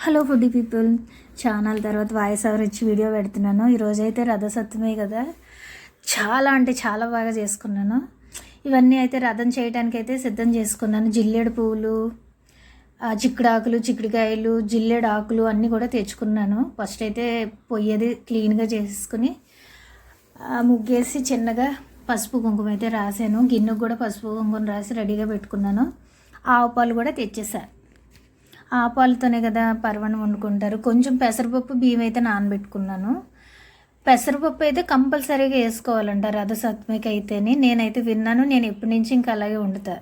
Hello foodie people, channel తర్వాత voice over ఇచ్చి video పెడుతున్నాను. ఈరోజైతే రథసప్తమి కదా, చాలా అంటే చాలా బాగా చేసుకున్నాను. ఇవన్నీ అయితే రథం చేయడానికి అయితే సిద్ధం చేసుకున్నాను. జిల్లేడు పువ్వులు, చిక్కుడాకులు, చిక్కుడుకాయలు, జిల్లేడు ఆకులు అన్నీ కూడా తెచ్చుకున్నాను. ఫస్ట్ అయితే పొయ్యేది క్లీన్గా చేసుకుని ముగ్గేసి చిన్నగా పసుపు కుంకుమ అయితే రాసాను. గిన్నెకు కూడా పసుపు కుంకుమ రాసి రెడీగా పెట్టుకున్నాను. ఆవు పాలు కూడా తెచ్చేసాను. ఆ పాలతోనే కదా పరవణం వండుకుంటారు. కొంచెం పెసరపప్పు బియ్యం అయితే నానబెట్టుకున్నాను. పెసరపప్పు అయితే కంపల్సరీగా వేసుకోవాలంట రథసప్తమికి అయితేనే. నేనైతే విన్నాను, నేను ఎప్పటి నుంచి ఇంకా అలాగే వండుతా.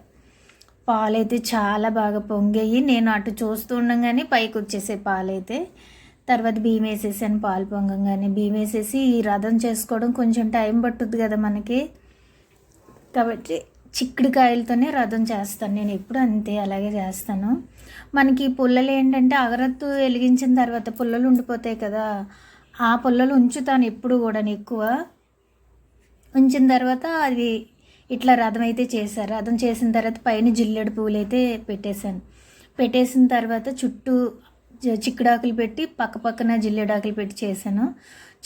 పాలైతే చాలా బాగా పొంగాయి. నేను అటు చూస్తూ ఉండగానే పైకి వచ్చేసే పాలైతే. తర్వాత బియ్యం వేసేసాను. పాలు పొంగంగానే బియ్యం వేసేసి ఈ రథం చేసుకోవడం కొంచెం టైం పట్టుద్ది కదా మనకి, కాబట్టి చిక్కుడుకాయలతోనే రథం చేస్తాను. నేను ఎప్పుడు అంతే అలాగే చేస్తాను. మనకి పుల్లలు ఏంటంటే అగరత్తు వెలిగించిన తర్వాత పుల్లలు ఉండిపోతాయి కదా, ఆ పుల్లలు ఉంచుతాను ఎప్పుడు కూడా. ఎక్కువ ఉంచిన తర్వాత అది ఇట్లా రథం అయితే చేశారు. రథం చేసిన తర్వాత పైన జిల్లేడు పువ్వులు అయితే పెట్టేశాను. పెట్టేసిన తర్వాత చుట్టూ చిక్కుడాకులు పెట్టి పక్కన జిల్లేడాకులు పెట్టి చేశాను.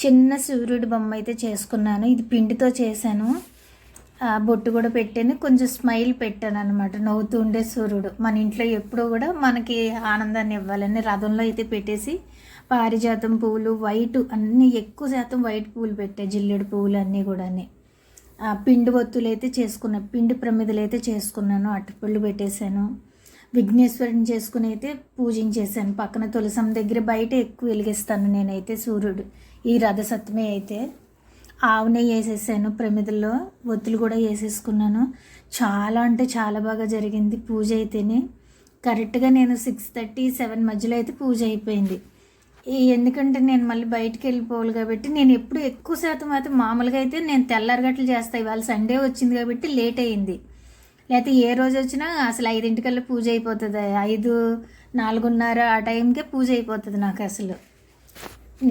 చిన్న సూర్యుడి బొమ్మ అయితే చేసుకున్నాను. ఇది పిండితో చేశాను. బొట్టు కూడా పెట్టాను. కొంచెం స్మైల్ పెట్టాను అనమాట, నవ్వుతూ ఉండే సూర్యుడు. మన ఇంట్లో ఎప్పుడూ కూడా మనకి ఆనందాన్ని ఇవ్వాలని రథంలో అయితే పెట్టేసి పారిజాతం పువ్వులు వైట్ అన్నీ ఎక్కువ శాతం వైట్ పువ్వులు పెట్టాయి. జిల్లేడు పువ్వులు అన్నీ కూడా పిండి ఒత్తులు అయితే చేసుకున్నాను. పిండి ప్రమిదలు అయితే చేసుకున్నాను. అట్టుపళ్ళు పెట్టేశాను. విఘ్నేశ్వరుని చేసుకుని అయితే పూజించేశాను. పక్కన తులసం దగ్గర బయట ఎక్కువ వెలిగిస్తాను నేనైతే సూర్యుడు ఈ రథసప్తమి అయితే. ఆవు నెయ్యి వేసేసాను. ప్రమిదల్లో ఒత్తులు కూడా వేసేసుకున్నాను. చాలా అంటే చాలా బాగా జరిగింది పూజ అయితేనే. కరెక్ట్గా నేను 6:30, 7 మధ్యలో అయితే పూజ అయిపోయింది. ఎందుకంటే నేను మళ్ళీ బయటికి వెళ్ళిపోవాలి కాబట్టి నేను ఎప్పుడు ఎక్కువ శాతం అయితే మామూలుగా అయితే నేను తెల్లారగట్లు చేస్తాను. ఇవాళ సండే వచ్చింది కాబట్టి లేట్ అయింది. లేకపోతే ఏ రోజు వచ్చినా అసలు 5 పూజ అయిపోతుంది. 5, 4:30 ఆ టైంకే పూజ అయిపోతుంది నాకు. అసలు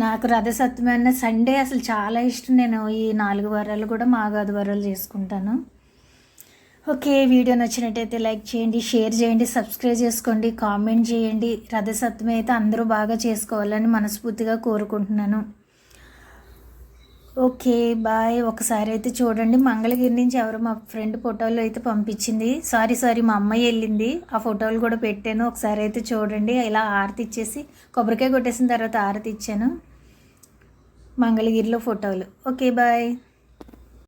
నాకు రథసప్తమి అన్న సండే అసలు చాలా ఇష్టం. నేను ఈ 4 వారాలు కూడా మాగాది వారాలు చేసుకుంటాను. ఓకే, వీడియో నచ్చినట్టయితే లైక్ చేయండి, షేర్ చేయండి, సబ్స్క్రైబ్ చేసుకోండి, కామెంట్ చేయండి. రథసప్తమి అయితే అందరూ బాగా చేసుకోవాలని మనస్ఫూర్తిగా కోరుకుంటున్నాను. Okay bye. ఒకసారి అయితే చూడండి, మంగళగిరి నుంచి ఎవరో మా ఫ్రెండ్ ఫోటోలు అయితే పంపించింది. సారీ మా అమ్మాయి వెళ్ళింది. ఆ ఫోటోలు కూడా పెట్టాను. ఒకసారి అయితే చూడండి. ఇలా ఆరతి ఇచ్చేసి కొబ్బరికాయ కొట్టేసిన తర్వాత ఆరతి ఇచ్చాను. మంగళగిరిలో ఫోటోలు. Okay bye.